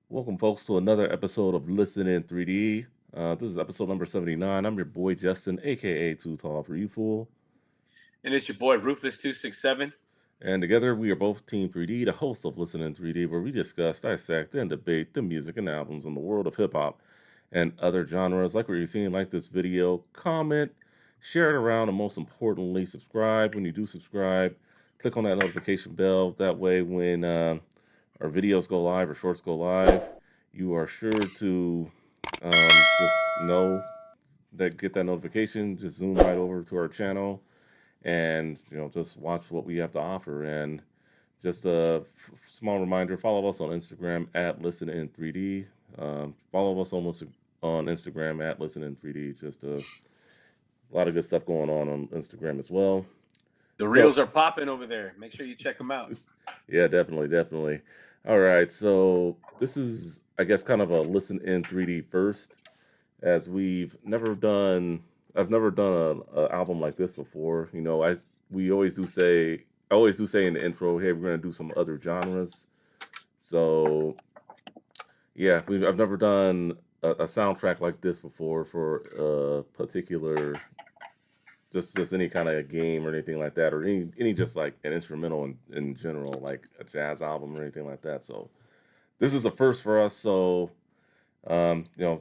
Welcome, folks, to another episode of Listen in 3D. This is episode number 79. I'm your boy, Justin, aka Too Tall for You Fool. And it's your boy Rufus267. And together we are both Team 3D, the host of Listen in 3D, where we discuss, dissect, and debate the music and albums in the world of hip hop and other genres. Like what you're seeing, like this video, comment, share it around, and most importantly, subscribe. When you do subscribe, click on that notification bell. That way, when our videos go live or shorts go live, you are sure to just know that get that notification. Just zoom right over to our channel, and just watch what we have to offer. And just a small reminder: follow us on Instagram at Listen in 3D. Follow us on Instagram at Listen in 3D. Just a lot of good stuff going on Instagram as well. The So, reels are popping over there. Make sure you check them out. yeah, definitely. All right, so this is, I guess, kind of a listen in 3D first, as I've never done a album like this before. We always do say, I always do say in the intro, hey, we're gonna do some other genres. So yeah, I've never done a soundtrack like this before for a particular, just any kind of game or anything like that, or any just like an instrumental in general, like a jazz album or anything like that. So this is a first for us. So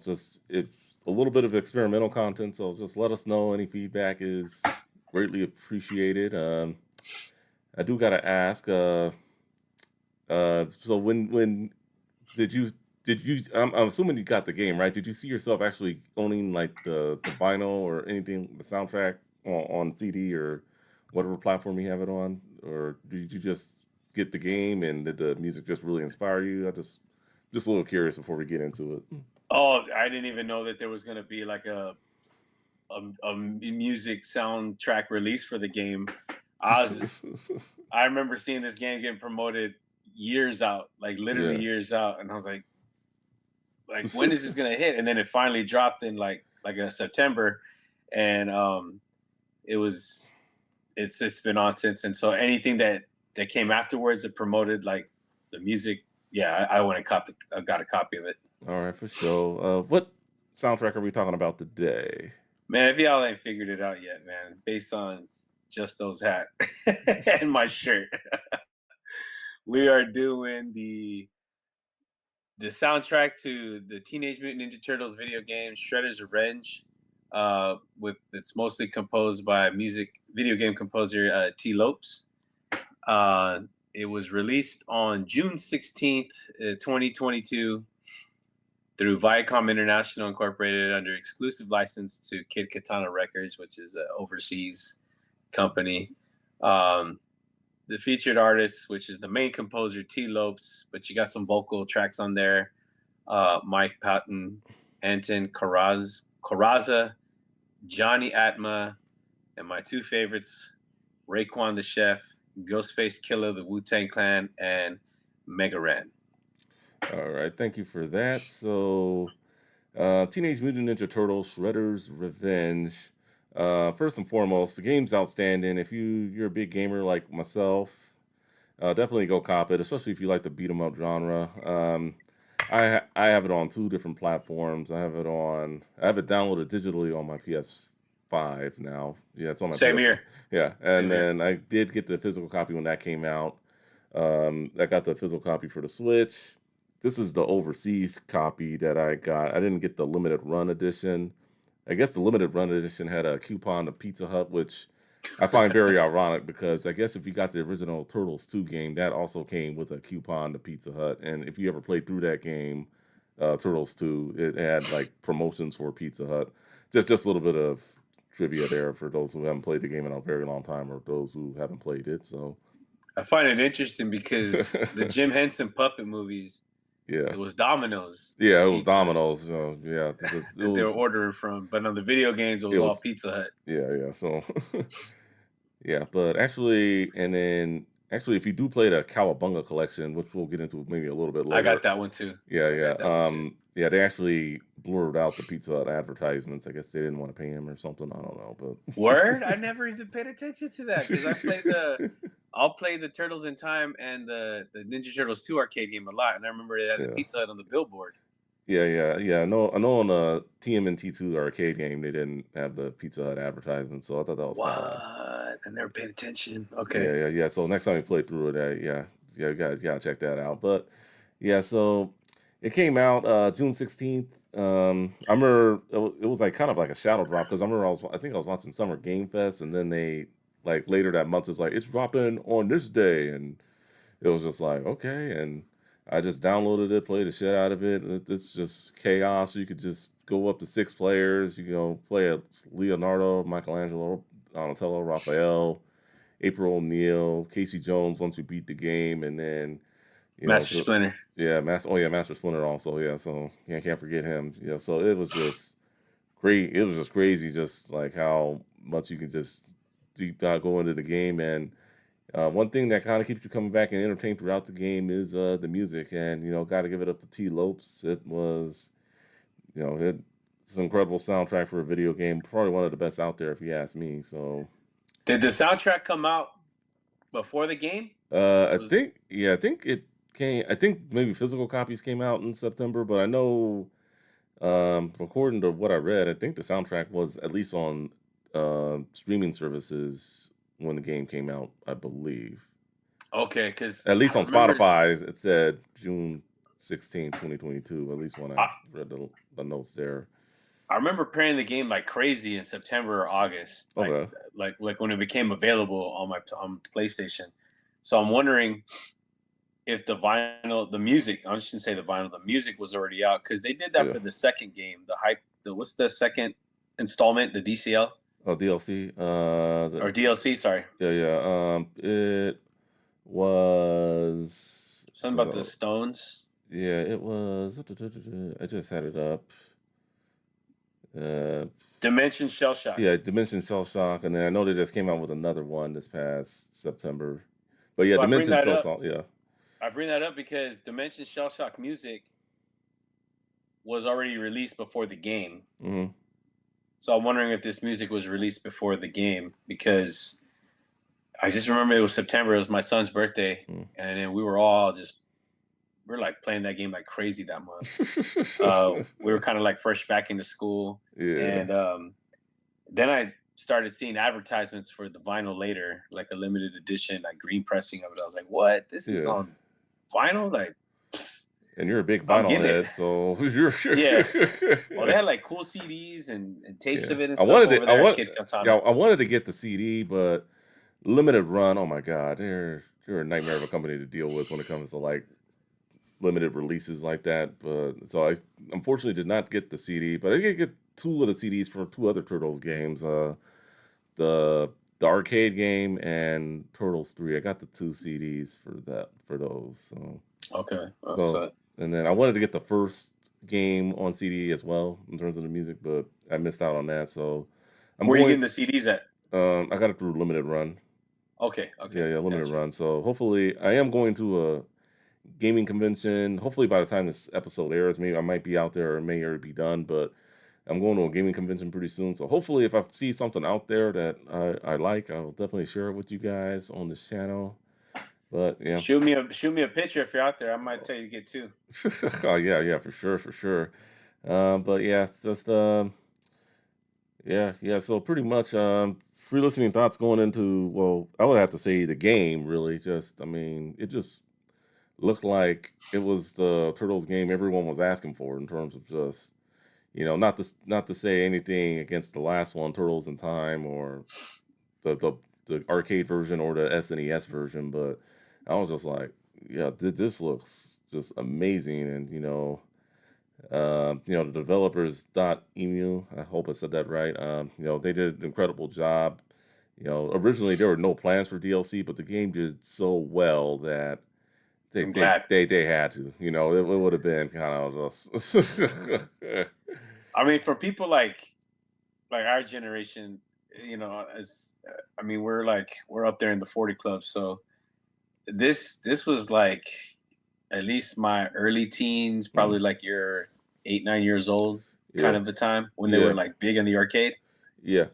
just it's a little bit of experimental content. So just let us know. Any feedback is greatly appreciated. I do gotta ask. So when did you I'm assuming you got the game, right? Did you see yourself actually owning like the vinyl or anything, the soundtrack on CD or whatever platform you have it on, or did you just get the game and did the music just really inspire you? I just a little curious before we get into it. Oh, I didn't even know that there was going to be like a music soundtrack release for the game. I remember seeing this game getting promoted years out, like literally Yeah. years out, and I was like when is this going to hit? And then it finally dropped in like a September, and it's been on since. And so anything that came afterwards that promoted like the music, yeah, I went and I got a copy of it. All right, for sure. What soundtrack are we talking about today? Man, if y'all ain't figured it out yet, man, based on just those hat and my shirt, we are doing the soundtrack to the Teenage Mutant Ninja Turtles video game Shredder's Revenge. With It's mostly composed by music video game composer Tee Lopes. Uh, it was released on June 16th, 2022 through Viacom International Incorporated under exclusive license to Kid Katana Records, which is an overseas company. Um, the featured artist, which is the main composer, Tee Lopes, but you got some vocal tracks on there. Mike Patton, Anton Corazza, Jonny Atma, and my two favorites, Raekwon the Chef, Ghostface Killah, the Wu-Tang Clan, and Mega Ran. All right, thank you for that. So, Teenage Mutant Ninja Turtles: Shredder's Revenge. First and foremost, the game's outstanding. If you're a big gamer like myself, definitely go cop it, especially if you like the beat 'em up genre. I have it on two different platforms. I have it downloaded digitally on my PS5 now. Yeah, it's on my Same PS5. here. Yeah, Same and here. then I did get the physical copy when that came out. I got the physical copy for the Switch. This is the overseas copy that I got. I didn't get the limited run edition. I guess the limited run edition had a coupon to Pizza Hut, which I find very ironic because I guess if you got the original Turtles 2 game, that also came with a coupon to Pizza Hut. And if you ever played through that game, Turtles 2, it had like promotions for Pizza Hut. Just a little bit of trivia there for those who haven't played the game in a very long time or those who haven't played it. So I find it interesting because the Jim Henson puppet movies, yeah. it was Domino's Yeah, it was Pizza Domino's. So yeah, it that they were was ordering from, but on the video games, it it was all was Pizza Hut. yeah. So yeah, but actually, if you do play the Cowabunga collection, which we'll get into maybe a little bit I later, got that one too. yeah, I yeah, got that one too. yeah, they actually blurred out the Pizza Hut advertisements. I guess they didn't want to pay him or something. I don't know, Word? I never even paid attention to that because I played the but I'll play the Turtles in Time and the Ninja Turtles 2 arcade game a lot, and I remember it had the Yeah. Pizza Hut on the billboard. Yeah. I know on the TMNT2 arcade game, they didn't have the Pizza Hut advertisement, so I thought that was kinda. What? I never paid attention. Okay. Yeah. So next time you play through it, yeah, you gotta check that out. But yeah, so it came out June 16th. I remember it was like kind of like a shadow drop because I think I was watching Summer Game Fest, and then they like later that month was like it's dropping on this day, and it was just like okay, and I just downloaded it, played the shit out of it. It's just chaos. You could just go up to 6 players. You know, play a Leonardo, Michelangelo, Donatello, Raphael, April O'Neil, Casey Jones once you beat the game, and then Master so Splinter. yeah, Master Splinter also, yeah. So yeah, can't forget him. Yeah, so it was just great. It was just crazy, just like how much you can just deep dive go into the game. And one thing that kind of keeps you coming back and entertained throughout the game is the music. And got to give it up to Tee Lopes. It was it's an incredible soundtrack for a video game. Probably one of the best out there, if you ask me. So Did the soundtrack come out before the game? I Was think yeah, I think it came. I think maybe physical copies came out in September, but I know, according to what I read, I think the soundtrack was at least on streaming services when the game came out. I believe okay, because at least I on remember Spotify it said June 16th, 2022. At least when I I, read the notes there. I remember playing the game like crazy in September or August, Okay. like when it became available on my on PlayStation. So I'm wondering if the music, I shouldn't say the vinyl, the music was already out because they did that Yeah. for the second game, the hype. What's the second installment, the DCL Oh, DLC. or DLC? Sorry, Yeah. It was. something about the Stones. Yeah, it was. I just had it up. Uh, Dimension Shell Shock. yeah, Dimension Cell Shock, and then I know they just came out with another one this past September. But yeah, So Dimension Cell Shock. Yeah. I bring that up because Dimension Shell Shock music was already released before the game. Hmm. So I'm wondering if this music was released before the game because I just remember it was September. It was my son's birthday, and then we were all we were like playing that game like crazy that month. We were kind of like fresh back into school, Yeah. and then I started seeing advertisements for the vinyl later, like a limited edition, like green pressing of it. I was like, "What? This is Yeah. on vinyl?" Like, And you're a big I'm vinyl getting it. head, so you're Yeah. Well, they had like cool CDs and tapes yeah. of it and I stuff wanted over to. I there at want. Kid Yeah, Katana. I wanted to get the CD, but limited run. Oh my god, they're a nightmare of a company to deal with when it comes to like limited releases like that. But so I unfortunately did not get the CD, but I did get two of the CDs for two other Turtles games. The the arcade game and Turtles 3. I got the two CDs for those. So Okay, that's so and then I wanted to get the first game on CD as well in terms of the music, but I missed out on that. So I'm where are you going. getting the CDs at? I got it through limited run. Okay, okay, Yeah, limited gotcha. run. So hopefully, I am going to a gaming convention. Hopefully, by the time this episode airs, maybe I might be out there or it may already be done. But I'm going to a gaming convention pretty soon. So hopefully, if I see something out there that I like, I'll definitely share it with you guys on this channel. But yeah, Shoot me a picture if you're out there. I might tell you to get two. oh yeah, for sure. But yeah, it's just yeah. So pretty much, free listening thoughts going into, well, I would have to say the game really. Just I mean, it just looked like it was the Turtles game everyone was asking for in terms of just not to say anything against the last one, Turtles in Time, or the arcade version or the SNES version, but I was just like, yeah, this looks just amazing, and the developers dot emu. I hope I said that right. They did an incredible job. Originally there were no plans for DLC, but the game did so well that they I'm they glad. they, they had to. It would have been kind of just I mean, for people like our generation, as I mean, we're up there in the 40 club. So this was like at least my early teens, Mm, probably like you're 8, 9 years old, kind yeah, of a time when they were yeah, like big in the arcade. yeah.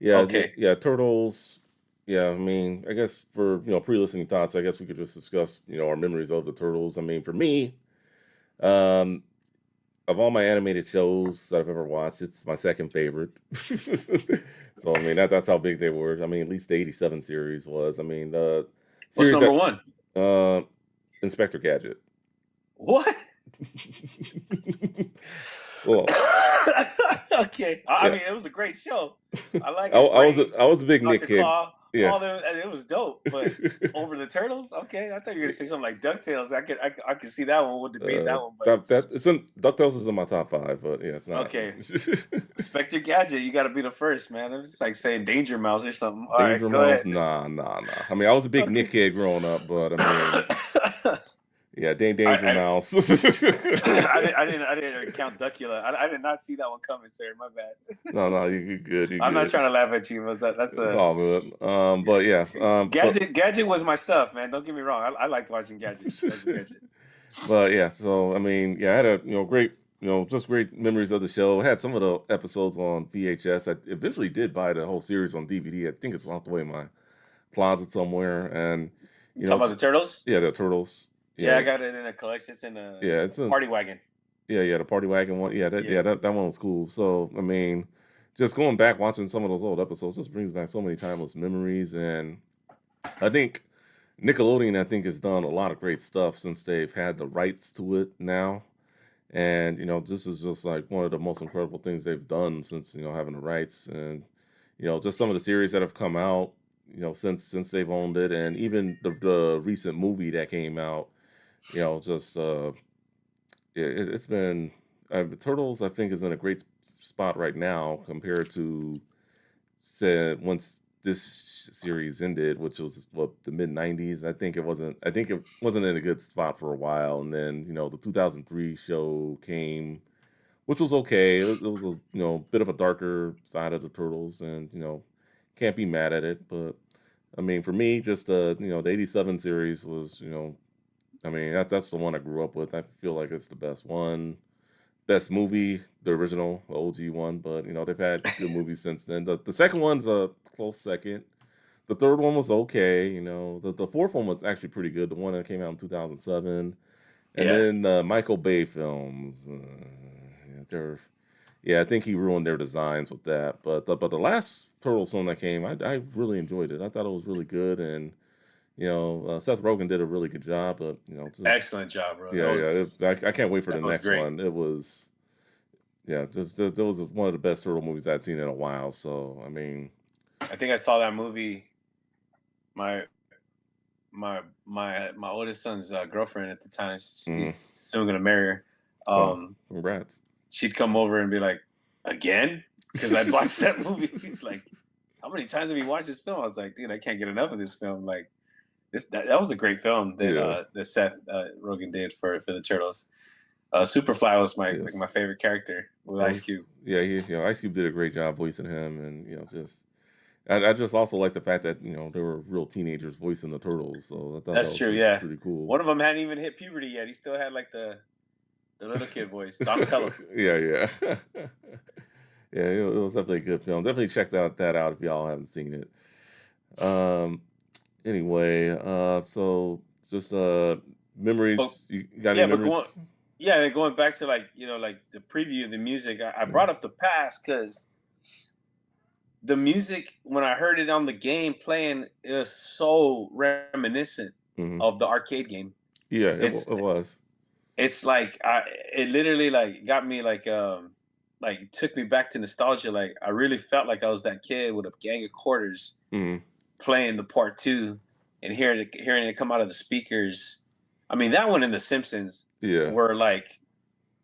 Yeah, Okay, yeah. Turtles. Yeah, I mean, I guess for pre-listening thoughts, I guess we could just discuss our memories of the turtles. I mean, for me, um, of all my animated shows that I've ever watched, it's my second favorite. So I mean that's how big they were. I mean, at least the '87 series was. I mean, the What's series number that one? uh, Inspector Gadget. What? Well, Okay. I yeah, mean, it was a great show. I like I, it. I was a, Brain, I was a big Nick Dr. kid. Claw, Yeah. all them, and it was dope. But over the turtles, okay. I thought you were gonna say something like Ducktales. I could see that one. We'll debate that one. But that it's in DuckTales is in my top five, but yeah, it's not. okay, Spectre Gadget, you got to be the first, man. It's like saying Danger Mouse or something. All right, Danger go ahead. Mouse, nah, nah, nah. I mean, I was a big Nick Okay. kid growing up, but I mean, yeah, Danger I, Mouse. I didn't count Duckula. I did not see that one coming, sir. My bad. No, no, you good, you I'm not good. trying to laugh at you. Was that's It's a all good. But yeah, but Gadget was my stuff, man. Don't get me wrong. I liked watching Gadget. but yeah. So I mean, yeah, I had a great just great memories of the show. I had some of the episodes on VHS. I eventually did buy the whole series on DVD. I think it's locked away in my closet somewhere, and You talking about the turtles? yeah, the turtles. Yeah, Yeah, I got it in a collection. It's in yeah, a it's a party wagon. yeah, the Party Wagon one. Yeah. That one was cool. So I mean, just going back watching some of those old episodes just brings back so many timeless memories, and I think Nickelodeon, I think, has done a lot of great stuff since they've had the rights to it now. And this is just like one of the most incredible things they've done since having the rights, and just some of the series that have come out, since they've owned it, and even the recent movie that came out, just it's been Turtles. I think is in a great spot right now compared to said once this series ended, which was what the mid '90s. I think it wasn't in a good spot for a while, and then the 2003 show came, which was okay. It was a bit of a darker side of the Turtles, and can't be mad at it. But I mean, for me, just the '87 series was I mean that's the one I grew up with. I feel like it's the best one. Best movie, the original, the OG one, but they've had good movies since then. The second one's a close second. The third one was okay, The fourth one was actually pretty good. The one that came out in 2007, and Yeah. then Michael Bay films. Yeah, I think he ruined their designs with that. But the last Turtles film that came, I really enjoyed it. I thought it was really good, and Seth Rogen did a really good job. But just Excellent job, bro. yeah, yeah. I can't wait for the That was next great. one. It was yeah, just that was one of the best turtle movies I'd seen in a while. So I mean, I think I saw that movie. My my oldest son's girlfriend at the time. He's mhm. soon gonna marry her. Oh, Um, congrats. she'd come over and be like, "Again?" Because I'd watched that movie. Like, how many times have you watched this film? I was like, dude, I can't get enough of this film. Like, that was a great film that Yeah, that Seth Rogen did for the Turtles. Superfly was my yes. favorite character with Oh, Ice Cube. yeah. Ice Cube did a great job voicing him, and just I just also like the fact that they were real teenagers voicing the turtles. So I thought that That's was true. Yeah, pretty cool. one of them hadn't even hit puberty yet. He still had like the little kid voice. Donatello. Yeah, yeah, yeah. It was definitely a good film. Definitely check that out if y'all haven't seen it. Anyway, so just But memories. You got any yeah, but going memories? yeah, going back to like like the preview of the music, I brought up the past because the music when I heard it on the game playing, it was so reminiscent Hmm. of the arcade game. Yeah, It's it was. it's like it literally like got me like took me back to nostalgia. Like I really felt like I was that kid with a gang of quarters Hmm. playing the part two and hearing it come out of the speakers. I mean that one in The Simpsons Yeah, were like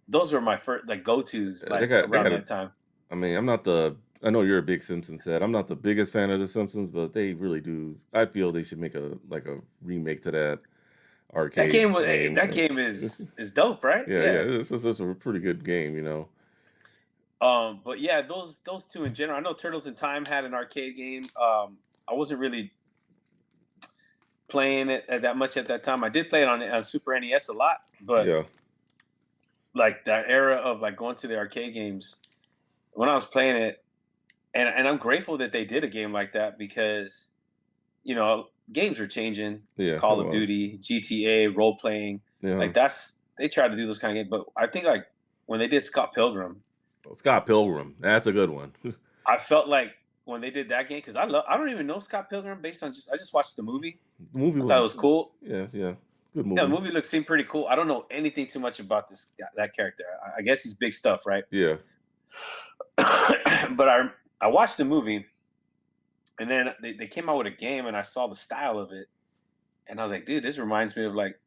those were my first like go tos like they around got a. that time. I mean, I'm not the. I know you're a big Simpsons head. I'm not the biggest fan of the Simpsons, but they really do. I feel they should make a remake to that arcade game. That game is dope, right? Yeah, yeah, Yeah. it's a pretty good game. But yeah, those two in general. I know Turtles in Time had an arcade game. I wasn't really playing it that much at that time. I did play it on Super NES a lot, but Yeah. like that era of like going to the arcade games when I was playing it, and I'm grateful that they did a game like that because games are changing. Yeah, it Call of was. Duty, GTA, role playing, Yeah. like they try to do those kind of games. But I think like when they did Scott Pilgrim, Scott Pilgrim. That's a good one. I felt like when they did that game because I don't even know Scott Pilgrim based on I just watched the movie. The movie I thought it was was cool. yeah, yeah. Good Yeah, the movie. movie seemed pretty cool. I don't know anything too much about that character. I guess he's big stuff, right? Yeah. But I watched the movie, and then they came out with a game, and I saw the style of it, and I was like, dude, this reminds me of like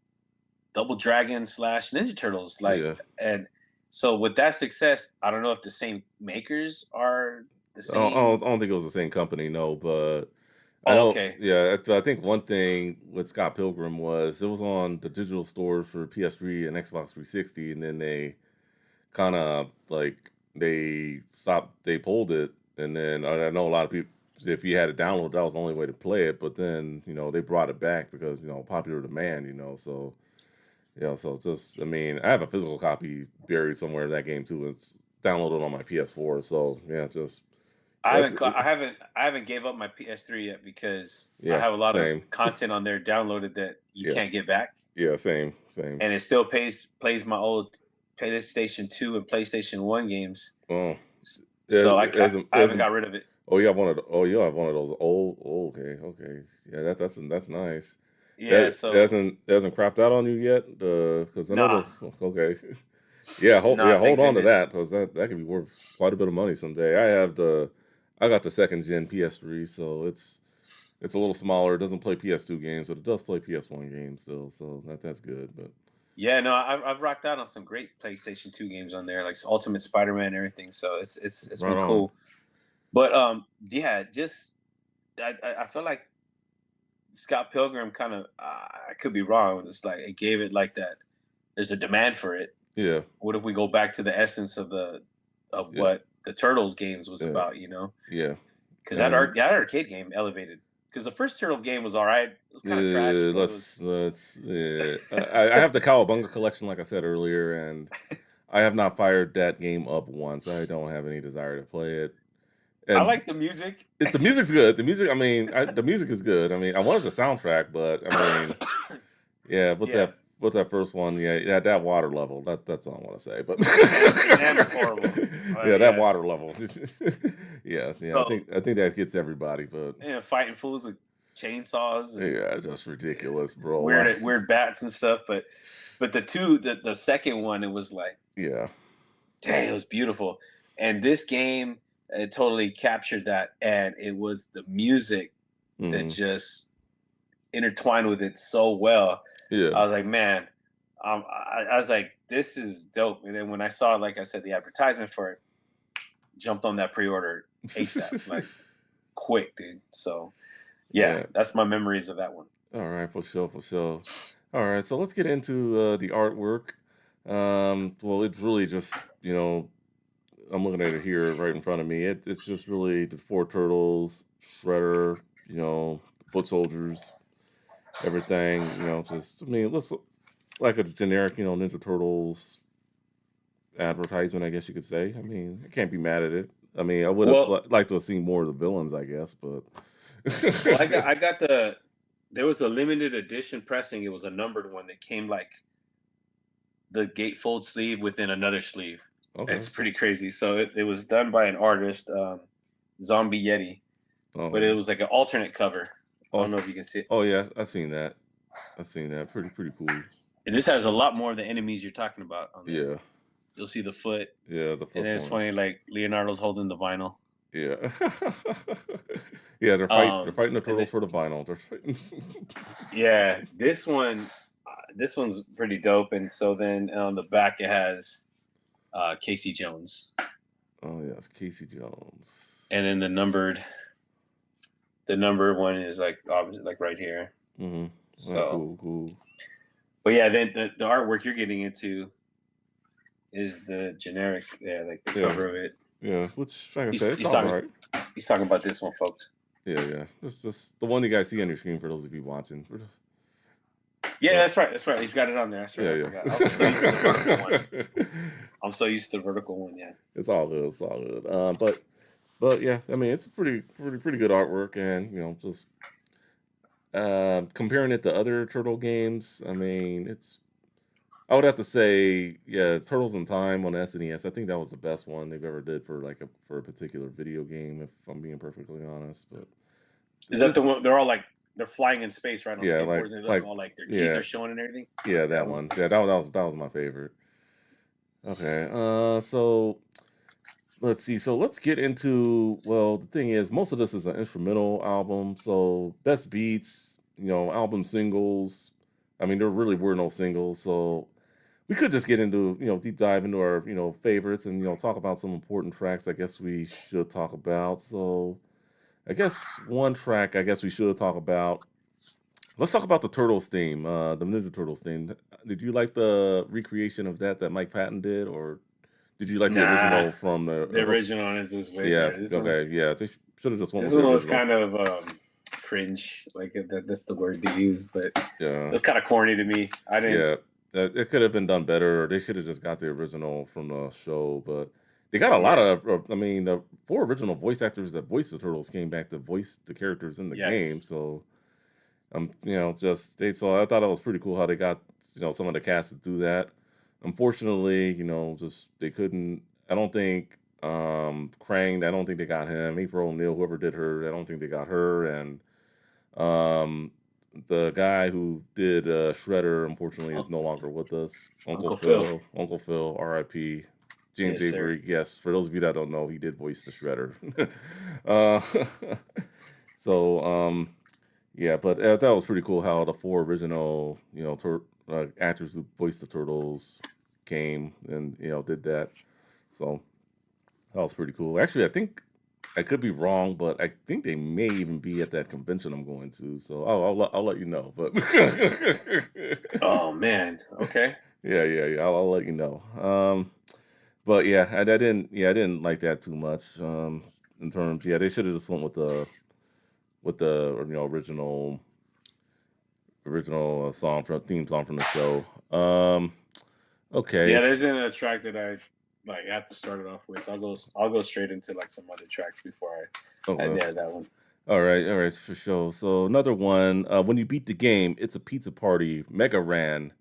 Double Dragon slash Ninja Turtles, like, Yeah. and so with that success, I don't know if the same makers are the I same. don't think it was the same company, no, but I Oh, know, okay, yeah, I think one thing with Scott Pilgrim was it was on the digital store for PS3 and Xbox 360, and then they kind of like they pulled it, and then I know a lot of people, if you had it downloaded, that was the only way to play it, but then, they brought it back because, popular demand, so, so just, I mean, I have a physical copy buried somewhere of that game too. It's downloaded on my PS4, so yeah, just that's it. I haven't gave up my PS3 yet because I Yeah, have a lot of same. content on there downloaded that you can't Yes. get back, Yeah, same. and it still plays my old PlayStation 2 and PlayStation 1 games. Oh, So it hasn't, I haven't got rid of it. you have one of those old, okay. Yeah, that's nice. Yeah, It so hasn't crapped out on you yet? Because I know nah, those, okay. Yeah, nah, hold thank on to goodness. that because that could be worth quite a bit of money someday. I got the second gen PS3, so it's a little smaller. It doesn't play PS2 games, but it does play PS1 games still, so that's good. But Yeah, no, I've rocked out on some great PlayStation 2 games on there, like Ultimate Spider-Man and everything. So it's right been on. cool. But yeah, just I feel like Scott Pilgrim kind of I could be wrong. It's like it gave it like that. There's a demand for it. Yeah, What if we go back to the essence of yeah, what the Turtles games was yeah, about? yeah. Because And that arcade game elevated. Because the first Turtle game was all right. It was kind of trash, but it was. let's. I have the Cowabunga collection, like I said earlier, and I have not fired that game up once. I don't have any desire to play it. I And like the music. the music's good. The music, I mean, the music is good. I mean, I wanted the soundtrack, but I mean, yeah, Yeah, with that first one, yeah, that water level. That's all I want to say. But man was horrible. yeah, that Yeah. water level. Yeah. So I think that gets everybody, but fighting fools with chainsaws and yeah, it's just ridiculous, bro. Like, weird bats and stuff. But the second one, it was like, yeah. dang, it was beautiful. And this game, it totally captured that, and it was the music that Hmm. just intertwined with it so well. Yeah. I was like, man, I was like, this is dope. And then when I saw, like I said, the advertisement for it, jumped on that pre-order ASAP, like quick, dude. So yeah, Yeah. that's my memories of that one. All right, for sure, for sure. All right, so let's get into the artwork. Well, it's really just, I'm looking at it here right in front of me. It's just really the four turtles, Shredder, foot soldiers, everything. Just, I mean, it looks like a generic, Ninja Turtles advertisement, I guess you could say. I mean, I can't be mad at it. I mean, I would have Well, liked to have seen more of the villains, I guess, but well, I got the. There was a limited edition pressing. It was a numbered one that came like the gatefold sleeve within another sleeve. okay. It's pretty crazy. So it was done by an artist, Zombie Yeti, but it Oh, was like an alternate cover. I don't know awesome. if you can see it. Oh yeah, I've seen that. I've seen that. Pretty cool. And this has a lot more of the enemies you're talking about on there. Yeah, You'll see the foot, yeah, the and foot then it's one. funny like Leonardo's holding the vinyl. Yeah, yeah. They're fighting the And then turtles for the vinyl. They're fighting. yeah, this one's pretty dope. And so then on the back it has Casey Jones, Oh yes, Casey Jones. and then the number one is like obviously like right here. Mm-hmm. Oh, So, cool. but yeah, then the artwork you're getting into is the generic, yeah, like the Yeah, cover of it. yeah. Which, like I He's said, it's he's all talking right. he's talking about this one, folks. Yeah. Just the one you guys see on your screen for those of you watching. Yeah, But that's right. He's got it on there. That's right. I yeah. forgot. I'm so used to the vertical one. I'm so used to the vertical one. Yeah. It's all good. It's all good. But yeah, I mean, it's pretty good artwork, and just Comparing it to other Turtle games, I mean, I would have to say, yeah, Turtles in Time on SNES. I think that was the best one they've ever did for for a particular video game, if I'm being perfectly honest. But Is that the it's one? They're all like they're flying in space, right, on yeah, skateboards, and like all like their teeth yeah, are showing and everything. yeah, That that was one. Yeah, that was my favorite. Okay, so let's see. So let's get into, well, the thing is, most of this is an instrumental album. So best beats, album singles. I mean, there really were no singles, so we could just get into, deep dive into our, favorites and, talk about some important tracks I guess we should talk about. So I guess one track I guess we should talk about. Let's talk about the Turtles theme, the Ninja Turtles theme. Did you like the recreation of that Mike Patton did, or did you like the nah. original from the? The original one is way Yeah, better. okay, yeah. They should have just went This with the one was original. kind of cringe. Like that's the word to use, but it Yeah, was kind of corny to me. I didn't. yeah. It could have been done better. Or they should have just got the original from the show, but they got a lot Yeah. of. I mean, the four original voice actors that voiced the turtles came back to voice the characters in the game. Yes. So, just they. So I thought it was pretty cool how they got some of the cast to do that. Unfortunately, just they couldn't. I don't think Krang. I don't think they got him. April O'Neil, whoever did her. I don't think they got her, and Um, the guy who did Shredder, unfortunately, is no longer with us. Uncle Phil. Uncle Phil, R.I.P. James Yes, sir. Avery, yes. For those of you that don't know, he did voice the Shredder. uh, so, yeah, but that was pretty cool how the four original, actors who voiced the Turtles came and did that. So that was pretty cool. Actually, I think I could be wrong, but I think they may even be at that convention I'm going to. So I'll let you know. But Oh man. Okay. yeah. I'll let you know. But yeah, I didn't like that too much. In terms, yeah, they should have just went with the original song from theme song from the show. Okay. Yeah, there isn't a track that I like have to start it off with. I'll go straight into like some other tracks before I Okay. yeah, that one. All right, for sure. So another one. When you beat the game, it's a pizza party. Mega Ran,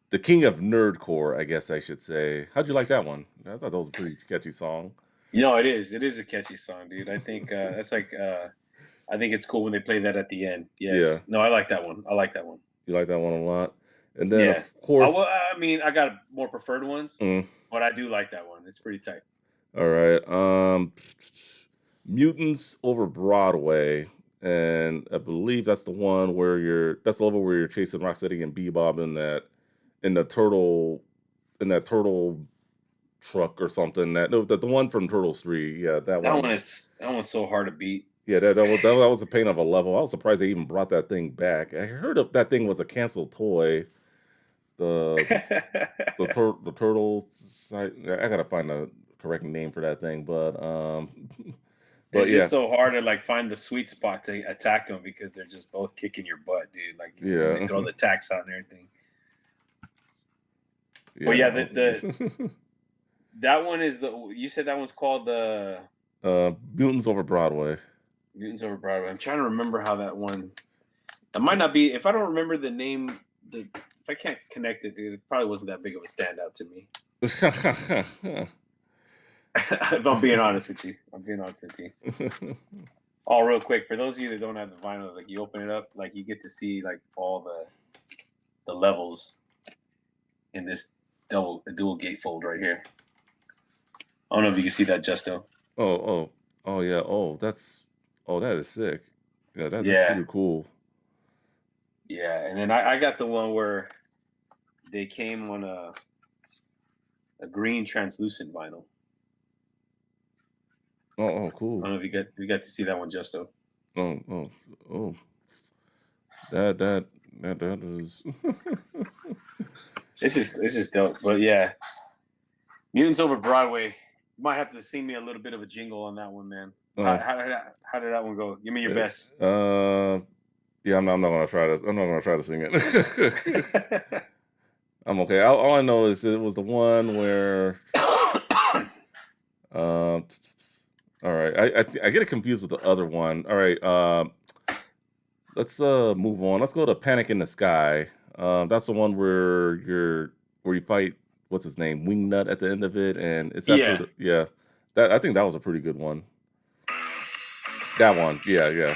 the king of nerdcore, I guess I should say. How'd you like that one? I thought that was a pretty catchy song. It is. It is a catchy song, dude. I think that's like I think it's cool when they play that at the end. Yeah, Yes. No, I like that one. I like that one. you like that one a lot. And then Yeah. of course, I mean, I got more preferred ones, mm, but I do like that one. It's pretty tight. all right. Mutants over Broadway, and I believe that's the one where that's the level where you're chasing Rocksteady and Bebop in the turtle in that turtle truck or something. That no, the one from Turtles 3. Yeah, that one. That one's so hard to beat. Yeah, that was a pain of a level. I was surprised they even brought that thing back. I heard that thing was a canceled toy. The the turtle site. I gotta find the correct name for that thing, but but It's yeah, just so hard to like find the sweet spot to attack them because they're just both kicking your butt, dude. Like when they yeah, throw the tax out and everything. But yeah. yeah, the that one is the you said that one's called the Mutants over Broadway. Mutants Over Broadway. I'm trying to remember how that one. That might not be if I don't remember the name. If I can't connect it, dude, it probably wasn't that big of a standout to me. If I'm being honest with you, I'm being honest with you. Oh, real quick, for those of you that don't have the vinyl, like you open it up, like you get to see like all the levels in this dual gatefold right here. I don't know if you can see that, Justo. Oh yeah. That is sick. Yeah, that's Yeah, pretty cool. yeah. And then I got the one where they came on a green translucent vinyl. Oh, I cool. don't know if you got to see that one, Justo. Oh, oh, oh. That that that is. It's just dope. But yeah, Mutants Over Broadway. You might have to sing me a little bit of a jingle on that one, man. How uh, how did that one go? Give me your uh, best. yeah, I'm not gonna try this. I'm not gonna try to sing it. I'm okay. All I know is it was the one where. All right. I get it confused with the other one. All right. let's move on. Let's go to Panic in the Sky. That's the one where you fight what's his name, Wingnut at the end of it, and it's after Yeah. the yeah. That I think that was a pretty good one. That one, yeah, yeah,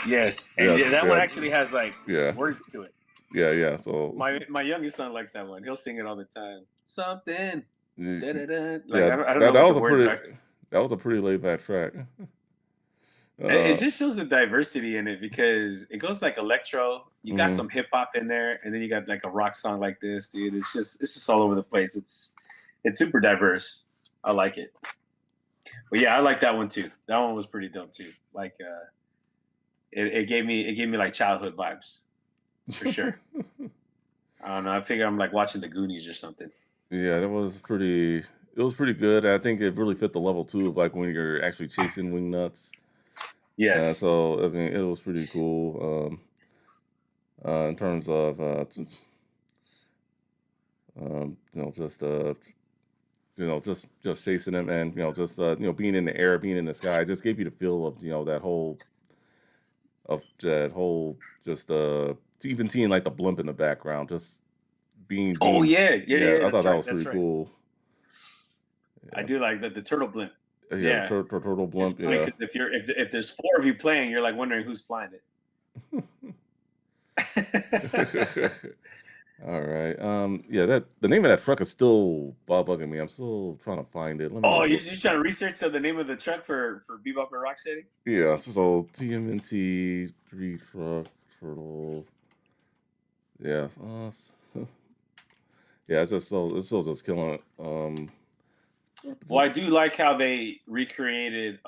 Yes, and yeah, that one yeah, actually has like yeah, words to it. yeah, yeah. So My youngest son likes that one. He'll sing it all the time. Something. y- Da, da, da. Like yeah, I don't that know that what was the a words pretty are. laid back track. It Uh, just shows the diversity in it because it goes like electro. You got mhm. some hip hop in there, and then you got like a rock song like this, dude. It's just all over the place. It's super diverse. I like it. But yeah, I like that one too. That one was pretty dope too. Like it gave me like childhood vibes for sure. I don't know. I figure I'm like watching the Goonies or something. Yeah, that was pretty. It was pretty good. I think it really fit the level too of like when you're actually chasing wingnuts. Yes. So I mean, it was pretty cool. In terms of just just chasing him and just being in the air, being in the sky, just gave you the feel of that whole just even seeing like the blimp in the background, just Oh being yeah, yeah, yeah. yeah, Yeah, I thought that's that right. was That's pretty right. cool. I Yeah, do like the turtle blimp. yeah, the Yeah, turtle it's blimp, funny yeah. because if there's four of you playing, you're like wondering who's flying it. All right. Yeah, that the name of that truck is still bugging me. I'm still trying to find it. Let me Oh, you look. you trying to research the name of the truck for Bebop and Rocksteady? Yeah, so TMNT three truck turtle. Yeah, yeah. It's still just killing it. Well, I do like how they recreated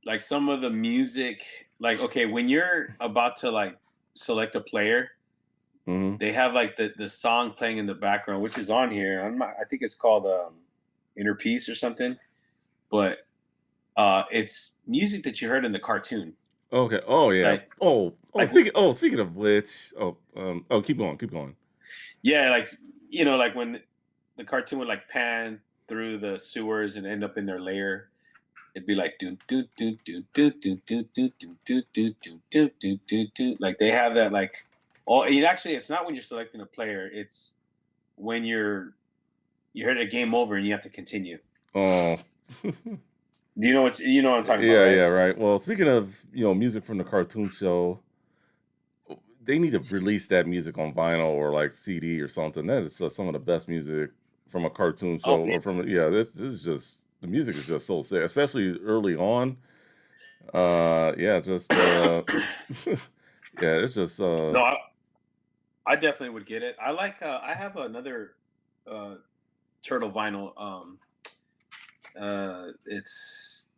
like some of the music. Like, okay, when you're about to like select a player, hmm they have like the song playing in the background, which is on here. I think it's called Inner Peace or something. But it's music that you heard in the cartoon. Okay. Oh yeah. Like Oh. like Speaking of which. Keep going. Keep going. yeah, like like when the cartoon would like pan through the sewers and end up in their lair, it'd be like do do do do do do do do do do do do do do do do. Like they have that like oh it actually it's not when you're selecting a player, it's when you heard a game over and you have to continue. Oh. Do you know what I'm talking about, Yeah. right? Yeah. Right. Well, speaking of music from the cartoon show, they need to release that music on vinyl or like CD or something. That is some of the best music from a cartoon Oh show man. or from yeah. This is just the music is just so sick, especially early on. Yeah, just yeah, it's just No, I definitely would get it. I have another uh turtle vinyl. It's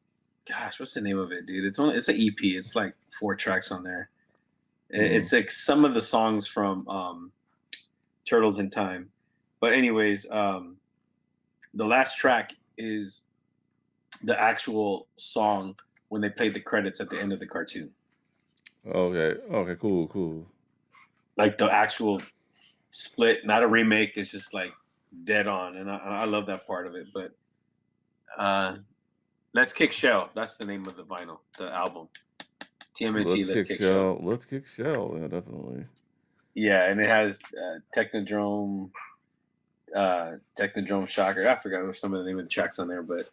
gosh, what's the name of it, dude? It's an EP. It's like four tracks on there. mm, It's like some of the songs from Turtles in Time. But anyways, the last track is the actual song when they played the credits at the end of the cartoon. okay, cool. Like the actual split, not a remake. It's just like dead on, and I love that part of it. But uh, Let's Kick Shell. That's the name of the vinyl, the album. TMNT. Let's Kick Shell. Let's kick shell. Yeah, definitely. Yeah, and it has Technodrome Shocker. I forgot what some of the name of the tracks on there, but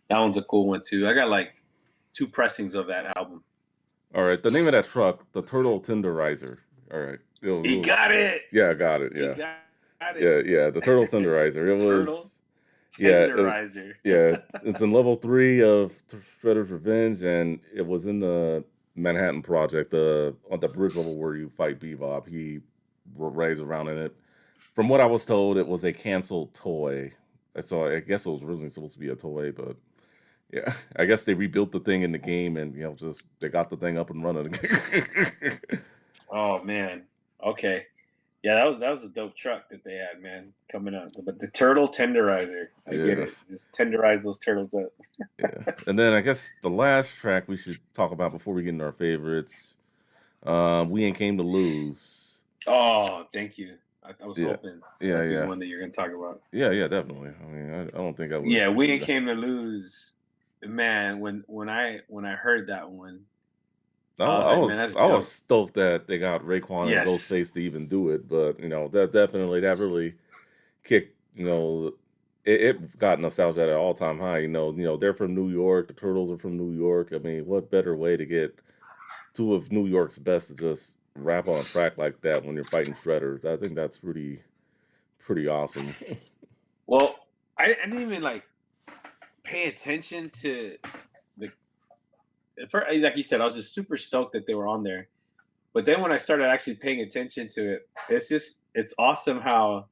that one's a cool one too. I got like two pressings of that album. All right, the name of that truck, the Turtle Tenderizer. All right, He got it. yeah, I got it. He Yeah, got it. yeah, the Turtle Tenderizer. The It turtle was yeah. tenderizer. Yeah, it's in level 3 of Shredder's Revenge, and it was in the Manhattan Project, on the bridge level where you fight Bebop. He rides around in it. From what I was told, it was a canceled toy. And so I guess it was originally supposed to be a toy, but yeah, I guess they rebuilt the thing in the game, and just they got the thing up and running. Oh man. Okay. Yeah, that was a dope truck that they had, man, coming out. But the turtle tenderizer, I get Yeah, it. Just tenderize those turtles up. yeah. And then I guess the last track we should talk about before we get into our favorites, "We Ain't Came to Lose." Oh, thank you. I was Yeah, hoping this yeah, might be the yeah. one that you're gonna talk about. Yeah, definitely. I mean, I don't think I would. Yeah, we ain't Yeah. came to lose. Man, when I heard that one, I, I was I like, man, was that's I was dope. stoked that they got Raekwon and Yes. Ghostface to even do it, but that really kicked. It got nostalgia at an all time high. They're from New York. The Turtles are from New York. I mean, what better way to get two of New York's best to just rap on a track like that when you're fighting shredders? I think that's pretty awesome. Well, I didn't even like pay attention to the. Like you said, I was just super stoked that they were on there. But then when I started actually paying attention to it, it's awesome how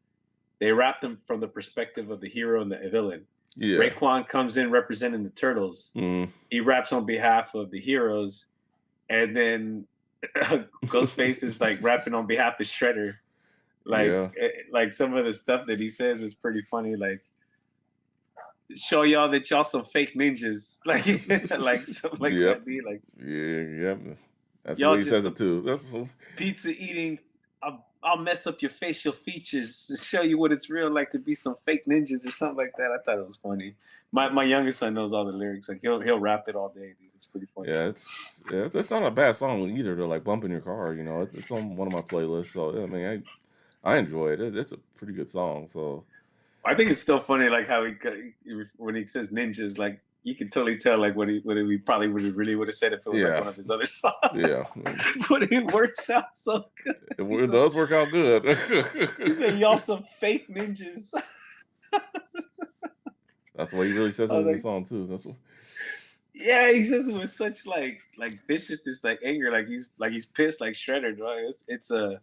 they wrap them from the perspective of the hero and the villain. Yeah. Raekwon comes in representing the turtles. Mm. He raps on behalf of the heroes, and then Ghostface is like rapping on behalf of Shredder. Yeah. Like some of the stuff that he says is pretty funny. Like show y'all that y'all some fake ninjas, like something like Yep. that. Be like Yeah. Yep. That's the way y'all he just says it some too. pizza eating. I'll mess up your facial features to show you what it's real like to be some fake ninjas or something like that. I thought it was funny. My youngest son knows all the lyrics. Like he'll rap it all day, dude. It's pretty funny. It's not a bad song either to like bump in your car. It's on one of my playlists. So I mean, I enjoy it. It's a pretty good song. So I think it's still funny, like how when he says ninjas, like you can totally tell, like what he probably really would have said if it was like yeah, one of his other yeah, songs. But it works out so good. it does work out good. He said, "Y'all some fake ninjas." That's what he really says I it was in the like, song too. That's what. yeah, he says it with such like viciousness, like anger, like he's pissed, like Shredder. Right? It's a,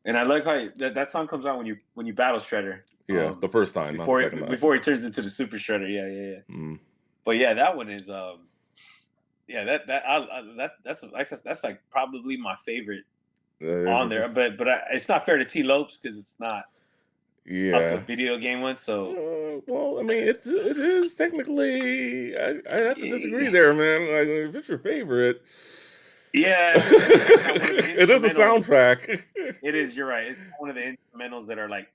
and I like how that song comes on when you battle Shredder. Yeah, the first time, not the second time. Before he turns into the Super Shredder. Yeah, yeah, yeah. Mm. But yeah, that one is yeah, that's like probably my favorite That on is there. But it's not fair to Tee Lopes because it's not of the yeah. video game one. So Well, I mean, it is technically. I have to disagree eh, there, man. Like, if it's your favorite, yeah, if it's not one of the it is a instrumentals, soundtrack. it is. You're right. It's not one of the instrumentals that are like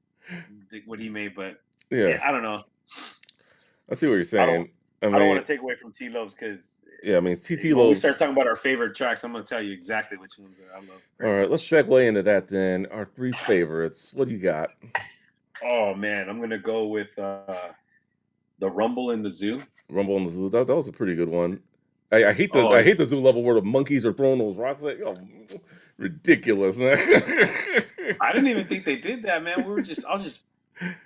what he made. But Yeah, I don't know. I see what you're I don't saying. I I don't mean, want to take away from Tee Lopes because yeah, I mean, TT when we Lopes. start talking about our favorite tracks, I'm going to tell you exactly which ones that I love. All Right? right, let's segue into that then. Our three favorites. What do you got? Oh man, I'm gonna go with the Rumble in the Zoo. Rumble in the Zoo. That was a pretty good one. I hate Oh, the zoo level where the monkeys are throwing those rocks. Like, ridiculous, man. I didn't even think they did that, man.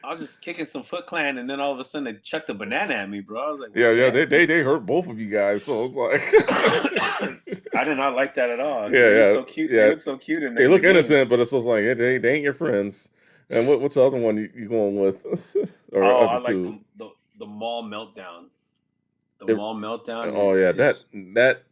I was just kicking some Foot Clan, and then all of a sudden they chucked a banana at me, bro. I was like, what the Yeah. heck? They hurt both of you guys. So it's like, I did not like that at all because yeah, yeah, They yeah. look so cute They in the look game. innocent, but it's just like they ain't your friends. And what's the other one you going with, or Oh, I other like two? the mall meltdown. The It, mall meltdown oh yeah, that is that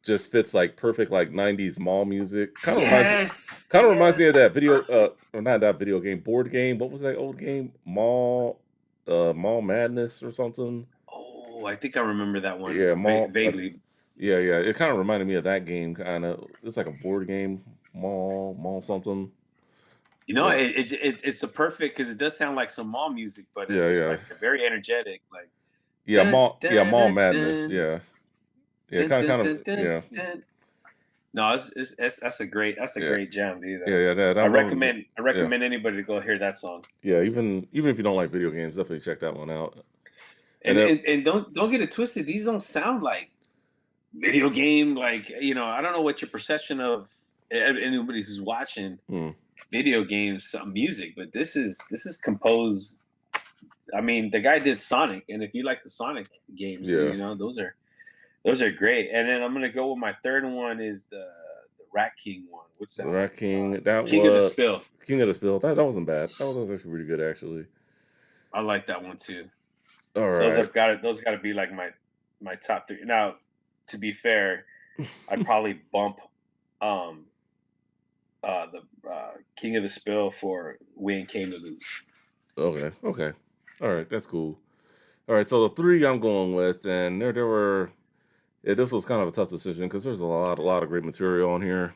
just fits like perfect like '90s mall music. yes, Kind of reminds me of yes, that video, perfect. or not that video game, board game. What was that old game? Mall Madness or something. Oh, I think I remember that one Yeah, vaguely. yeah. It kind of reminded me of that game. Kind of, it's like a board game, mall something. You know, Yeah, it's a perfect because it does sound like some mall music, but it's just yeah. like very energetic, like dun, dun, Mall dun, Madness. dun, Yeah, dun, dun, kind of, dun, dun, yeah, dun. No, that's a yeah, great jam, dude. yeah. That was good. I Yeah, recommend anybody to go hear that song. yeah. Even if you don't like video games, definitely check that one out. And then, And don't get it twisted. These don't sound like video game. Like I don't know what your perception of anybody who's watching hmm, video games music, but this is composed. I mean, the guy did Sonic, and if you like the Sonic games, yeah, those are great. And then I'm gonna go with my third one is the Rat King one. What's the that one? Rat King. That King of the was Spill. King of the Spill. That wasn't bad. That was actually pretty good, actually. I like that one too. All right. Those got to be like my top three. Now, to be fair, I'd probably bump um the King of the Spill for Win Came to Lose. Okay. All right, that's cool. All right, so the three I'm going with, and there were. Yeah, this was kind of a tough decision because there's a lot of great material on here.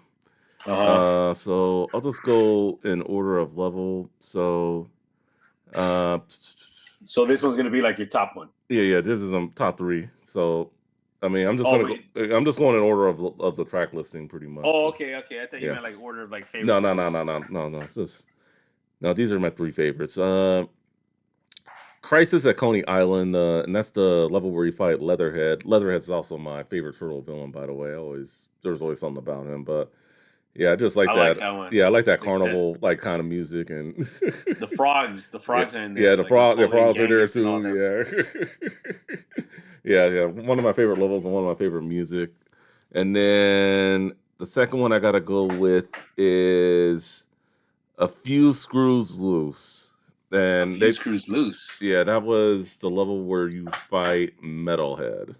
Uh huh. So I'll just go in order of level. So, uh, So this one's gonna be like your top one. yeah, this is top three. So I mean, I'm just Oh, gonna wait. go. I'm just going in order of the track listing, pretty much. Oh, So, okay, okay. I thought you yeah. meant like order of like No, favorites no, of no, no, his. no, no, no. Just no. These are my three favorites. Crisis at Coney Island, and that's the level where you fight Leatherhead. Leatherhead's also my favorite turtle villain, by the way. There's always something about him, but yeah, I just like I like that. that one. Yeah, I like that Like the carnival like kind of music and the yeah, frogs are in there, yeah, like the Napoleon frogs are there Genghis and all too. them. Yeah, yeah, yeah. One of my favorite levels and one of my favorite music. And then the second one I gotta go with is A Few Screws Loose. A And few they, screws loose. yeah, that was the level where you fight Metalhead.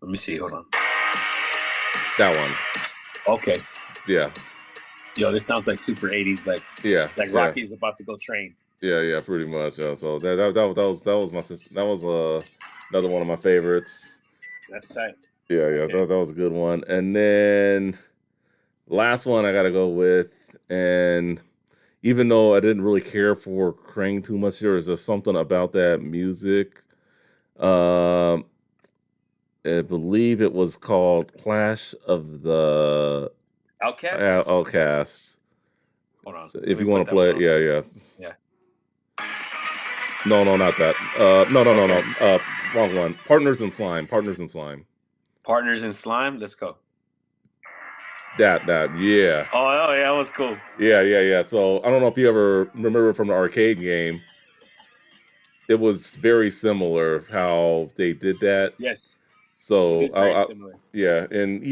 Let me see. Hold on. That one. Okay. Yeah, Yo, this sounds like super 80s, yeah, like yeah, Rocky's about to go train. yeah, yeah. Pretty much. So that was that was another one of my favorites. That's tight. Yeah, yeah, Okay. that was a good one. And then last one I gotta go with, and even though I didn't really care for Krang too much, there was just something about that music. Um, I believe it was called Clash of the Outcasts? Outcasts. Hold on. So Let if me you want put to that one play it, on. yeah, yeah. Yeah. No, no, not that. No, no, no, Okay. no. Wrong one. Partners in Slime. Partners in Slime. Partners in Slime. Let's go. That, yeah. Oh, oh yeah, that was cool. Yeah, yeah, yeah. So I don't know if you ever remember from the arcade game. It was very similar how they did that. Yes. It So is very similar. yeah, and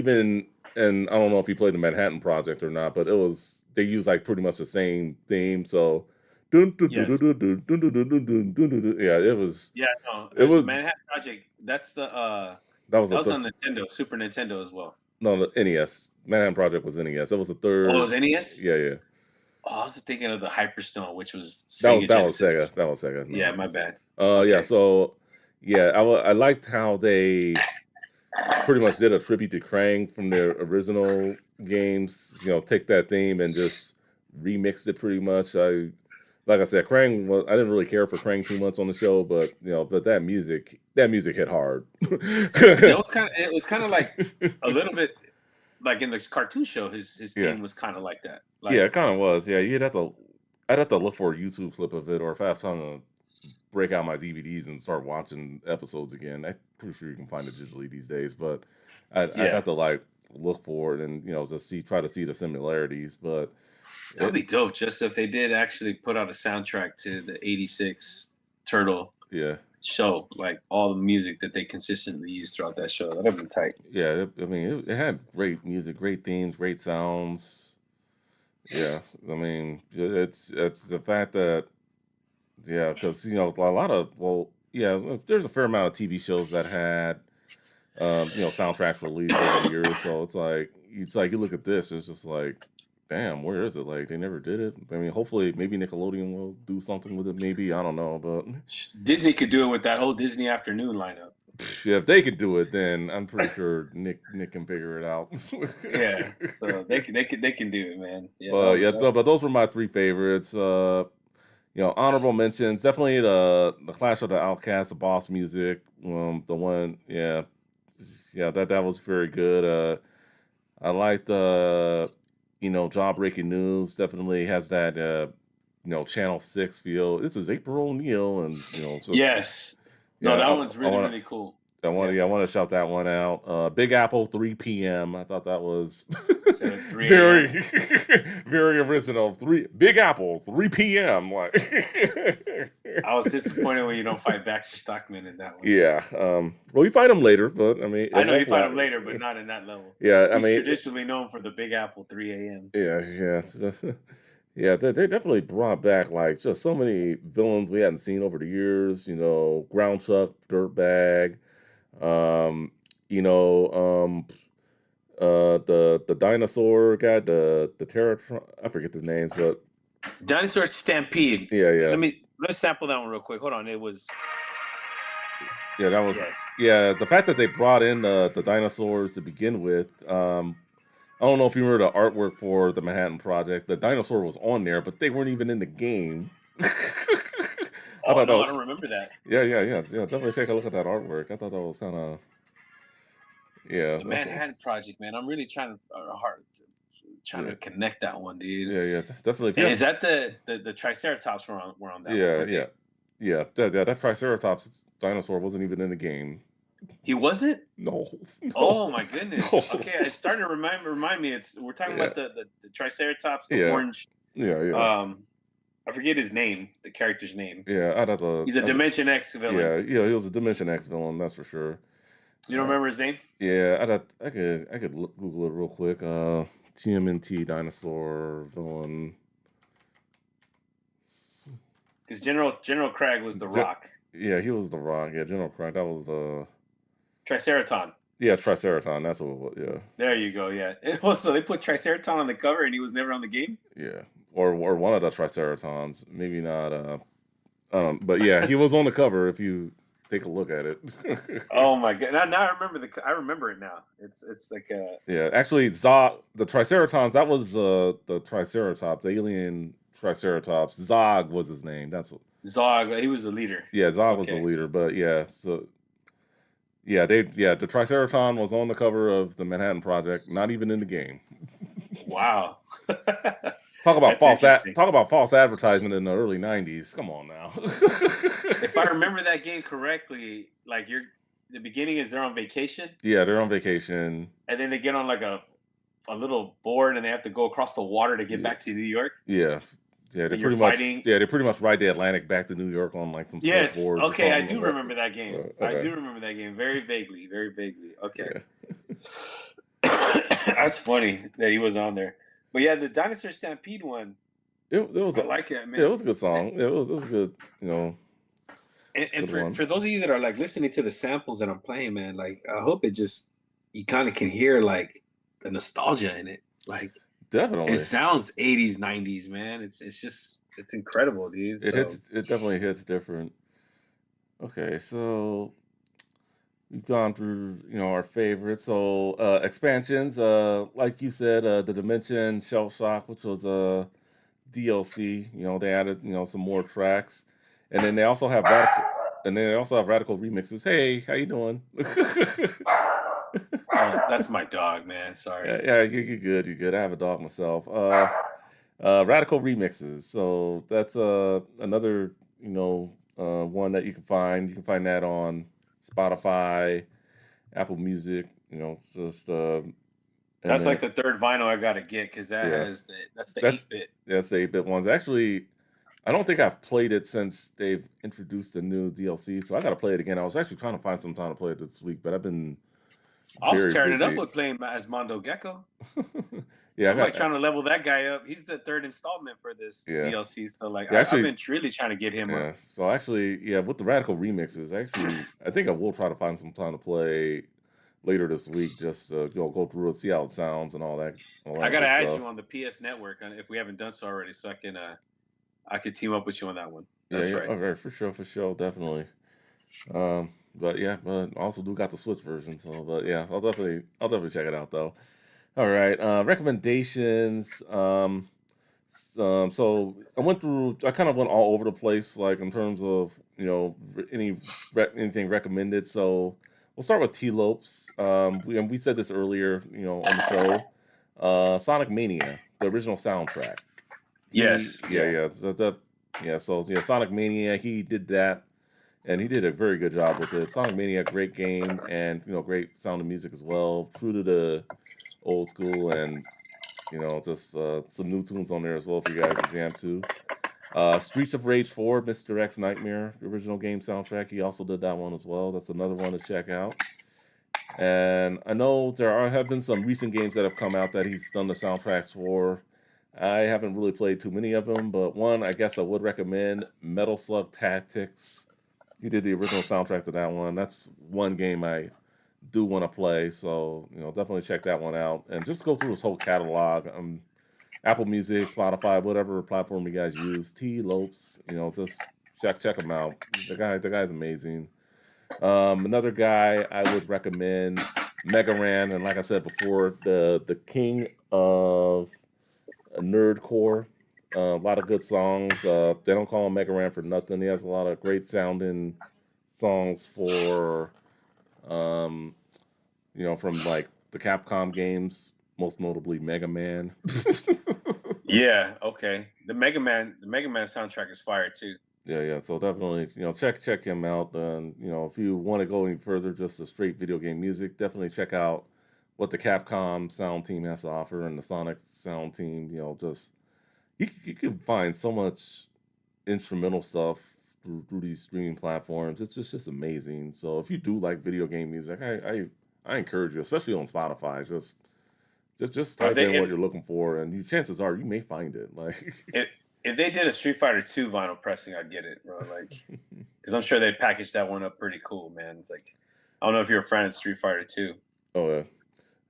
I don't know if you played the Manhattan Project or not, but it was they used like pretty much the same theme. So dun, dun, dun, dun, Yes. dun, dun, dun, dun, dun, dun, dun, dun, dun. Yeah, Yeah, no. it The was Manhattan Project, that's the that was that a was on Nintendo, Super Nintendo as well. no, the NES. Manhattan Project was NES. It was the Oh, it third. was NES? Yeah, yeah. Oh, I was thinking of the Hyperstone, which was That was Sega Genesis. Sega. That was Sega. Yeah, No. my bad. Yeah. Okay. So yeah, I liked how they pretty much did a tribute to Krang from their original games. You know, take that theme and just remixed it pretty much. Like I said, Krang was I didn't really care for Krang too much on the show, but but that music hit hard. Yeah, it was kind of like a little bit like in this cartoon show, his Yeah. theme was kind of like that. Yeah, Like, it kind of was. Yeah, I'd have to look for a YouTube clip of it, or if I have time to break out my DVDs and start watching episodes again. I'm pretty sure you can find it digitally these days, but I'd yeah, have to like look for it and just try to see the similarities. But that would it, be dope. Just if they did actually put out a soundtrack to the '86 Turtle yeah, show, like all the music that they consistently use throughout that show, that'd be tight. yeah. I mean, it had great music, great themes, great sounds. Yeah, I mean, it's the fact that yeah, because a lot of yeah, there's a fair amount of TV shows that had soundtracks released over the years. So it's like you look at this, it's just like, damn, where is it? Like they never did it. I mean, hopefully, maybe Nickelodeon will do something with it. Maybe I don't know, but Disney could do it with that whole Disney Afternoon lineup. yeah, if they could do it, then I'm pretty sure Nick can figure it out. Yeah, so they can do it, man. Yeah, that But was yeah, that. but those were my three favorites. Honorable mentions definitely the Clash of the Outcasts, the Boss music. The one, yeah, yeah, that was very good. I liked Job Breaking News. Definitely has that Channel 6 feel. This is April O'Neil, and it's just Yes. No, yeah. that one's really really cool. Yeah. I want to shout that one out. Big Apple 3 p.m. I thought that was Instead of 3 a.m. very very original. Big Apple 3 p.m. Like I was disappointed when you don't fight Baxter Stockman in that one. yeah. Well, you fight him later, but I mean, I it know you won't fight fly. him later, but not in that level. Yeah, I He's mean, traditionally known for the Big Apple 3 a.m. yeah, yeah. Yeah, they definitely brought back like just so many villains we hadn't seen over the years. Ground Chuck, Dirtbag, um, you know, um, the dinosaur guy, the Terror. I forget the names, but Dinosaur Stampede. yeah, yeah, Let's sample that one real quick. Hold on. It was yeah. That was yes. yeah. The fact that they brought in the dinosaurs to begin with. I don't know if you remember the artwork for the Manhattan Project. The dinosaur was on there, but they weren't even in the game. I Oh thought that no, I was, don't remember that. yeah, yeah, yeah, yeah. Definitely take a look at that artwork. I thought that was kind of Yeah, The so, Manhattan Project, man. I'm really trying yeah, to connect that one, dude. yeah, definitely. If you And have, is that the Triceratops were on that one, yeah, weren't yeah, they? yeah, that Triceratops dinosaur wasn't even in the game. He wasn't. No, no, Oh my goodness. no. Okay, it's starting to remind me. We're talking Yeah, about the Triceratops, the yeah, orange. yeah. Um, I forget his name, the character's name. Yeah, He's a Dimension X villain. yeah, he was a Dimension X villain, that's for sure. You don't Uh, remember his name? yeah, I could Google it real quick. TMNT dinosaur villain. Because General Crag was the Ge- Rock. yeah, he was the Rock. Yeah, General Crunch. That was the Triceraton. yeah Triceraton. That's what it was. Yeah, There you go. Yeah. So they put Triceraton on the cover, and he was never on the game. yeah, or one of the Triceratons. Maybe not. But yeah, he was on the cover. If you take a look at it. Oh my god! Now I remember I remember it now. It's like a Yeah, actually, Zog, the Triceratons, that was the Triceratops, the alien Triceratops. Zog was his name. That's what, Zog. He was the leader. yeah, Zog was the Okay. leader. But yeah, so yeah, the Triceraton was on the cover of the Manhattan Project, not even in the game. Wow. That's interesting. Talk about false advertisement in the early '90s. Come on now. If I remember that game correctly, like the beginning is they're on vacation, Yeah, they're on vacation. and then they get on like a little board, and they have to go across the water to get Yeah, back to New York. yeah, And you're fighting. they pretty much ride the Atlantic back to New York on like some Yes. surfboards or Okay, I something. do remember that game. I Okay, do remember that game very vaguely. Very vaguely. Okay. yeah. That's funny that he was on there. But yeah, the Dinosaur Stampede one, It was I a like it, yeah, it man. was a good song. It was a good, And good for one. those of you that are like listening to the samples that I'm playing, man, like I hope it just you kind of can hear like the nostalgia in it. Like it Definitely. sounds 80s, 90s, man. It's just it's incredible, dude. So It definitely hits different. Okay, so we've gone through, our favorites. So expansions, like you said, the Dimension Shell Shock, which was DLC. They added, some more tracks. And then they also have radical remixes. Hey, how you doing? that's my dog, man. Sorry. Yeah, you're good. You're good. I have a dog myself. Radical remixes. So that's another one that you can find. You can find that on Spotify, Apple Music. Just and That's then like the third vinyl I gotta get because yeah, that's the that's 8-bit. that's the 8-bit ones. Actually, I don't think I've played it since they've introduced the new DLC. So I got to play it again. I was actually trying to find some time to play it this week, but I've been I was very tearing it up busy. with playing as Mondo Gecko. Yeah, I I'm like got trying to level that guy up. He's the third installment for this yeah. DLC. So like Yeah, I've actually, been really trying to get him up. yeah. So actually, yeah, with the radical remixes, actually, I think I will try to find some time to play later this week. Just go through it, see how it sounds, and all I that gotta good add stuff. you on the PS Network if we haven't done so already, so I could team up with you on that one. Yeah, That's yeah. right. All right, for sure, definitely. But yeah, but I also do got the Switch version. So, but yeah, I'll definitely check it out though. All right, recommendations. So I kind of went all over the place, like in terms of anything recommended. So we'll start with Tee Lopes. We said this earlier, on the show. Sonic Mania, the original soundtrack. Yes. Yeah. So yeah, Sonic Mania. He did that, and he did a very good job with it. Sonic Mania, great game, and great sound and music as well. True to the old school, and just some new tunes on there as well for you guys to jam to. Streets of Rage 4, Mr. X Nightmare, the original game soundtrack. He also did that one as well. That's another one to check out. And I know have been some recent games that have come out that he's done the soundtracks for. I haven't really played too many of them, but one I guess I would recommend, Metal Slug Tactics. He did the original soundtrack to that one. That's one game I do want to play, so definitely check that one out and just go through his whole catalog. Apple Music, Spotify, whatever platform you guys use. Tee Lopes, just check him out. The guy's amazing. Another guy I would recommend, Mega Ran, and like I said before, the king of nerdcore. A lot of good songs. They don't call him Mega Ran for nothing. He has a lot of great sounding songs for um, from like the Capcom games, most notably Mega Man. Yeah, okay. The Mega Man soundtrack is fire too. Yeah, yeah. So definitely, check him out. Then, if you want to go any further, just the straight video game music, definitely check out what the Capcom sound team has to offer and the Sonic sound team. Just you can find so much instrumental stuff through these streaming platforms. It's just amazing. So if you do like video game music, I encourage you, especially on Spotify, just Or if type they in what if you're looking for, and chances are you may find it. Like, if if they did a Street Fighter 2 vinyl pressing, I'd get it, bro. Like, because I'm sure they packaged that one up pretty cool, man. It's like, I don't know if you're a fan of Street Fighter 2. oh yeah,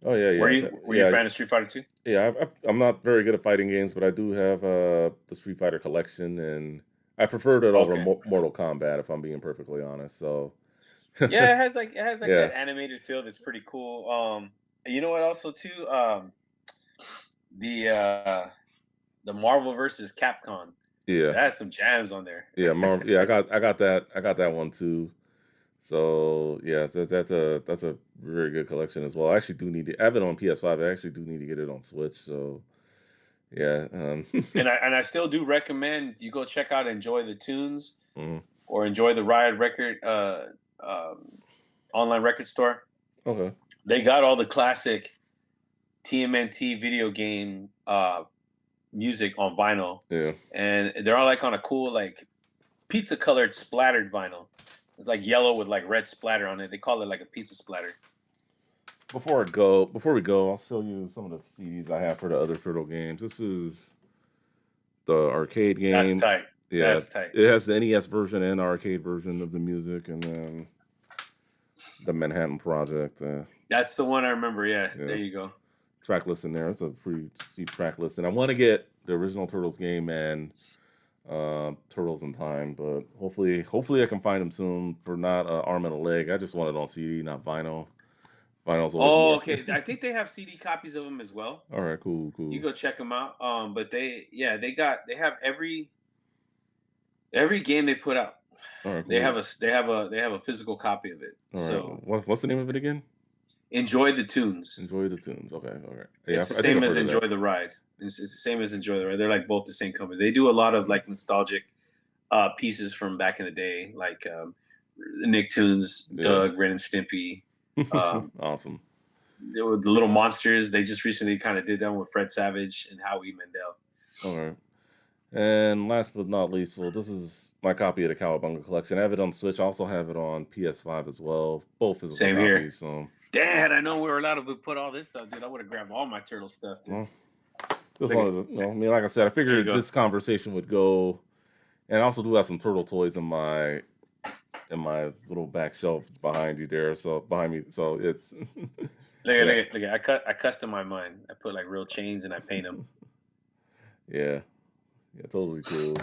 oh yeah, Were yeah, you were you a yeah. fan of Street Fighter 2? Yeah, I'm not very good at fighting games, but I do have the Street Fighter collection, and I preferred it over Okay. Mortal Kombat, if I'm being perfectly honest. So, Yeah, it has like yeah, that animated feel that's pretty cool. You know what? Also, too, the uh, the Marvel versus Capcom. yeah, That has some jams on there. yeah, yeah. I got that one too. So yeah, that's a very good collection as well. I actually do need to. I have it on PS5. I actually do need to get it on Switch. So yeah, And I still do recommend you go check out Enjoy the Tunes mhm, or Enjoy the Ride record um, online record store. okay, They got all the classic TMNT video game music on vinyl, yeah. and they're all like on a cool like pizza colored splattered vinyl. It's like yellow with like red splatter on it. They call it like a pizza splatter. Before we go, I'll show you some of the CDs I have for the other Turtle games. This is the arcade That's game. tight. Yeah, That's tight. it has the NES version and arcade version of the music, and then the Manhattan Project. That's the one I remember. Yeah, there Yeah, you go. track list in there. It's a pretty steep track list, and I want to get the original Turtles game and Turtles in Time, but hopefully I can find them soon for not arm and a leg. I just want it on CD, not vinyl. Vinyl's always Oh, more. okay. I think they have CD copies of them as well. All right, cool, You cool. go check them out. But yeah, they have every game they put out. All right, They cool. have a physical copy of it. All right, So what's the name of it again? enjoy the tunes. Enjoy the Tunes. Okay, all right. Yeah, It's the I think same I've as heard of that. Enjoy the Ride. It's the same as Enjoy the Ride. They're like both the same company. They do a lot of like nostalgic pieces from back in the day, like Nicktoons, Yeah. Doug, Ren and Stimpy. Um, Awesome. there were the Little Monsters. They just recently kind of did that with Fred Savage and Howie Mandel. All right. And last but not least, well, this is my copy of the Cowabunga collection. I have it on Switch. I also have it on PS5 as well. Both physical Same here. copies. So, Dad, I know we were allowed to put all this up, dude. I would have grabbed all my turtle stuff, dude. well, just Look at wanted to, I mean, like I said, I there you figured go. this conversation would go, and I also do have some turtle toys in my little back shelf behind you there. So behind me, so it's yeah, Look at I custom my mine. I put like real chains and I paint them. yeah, yeah, totally cool.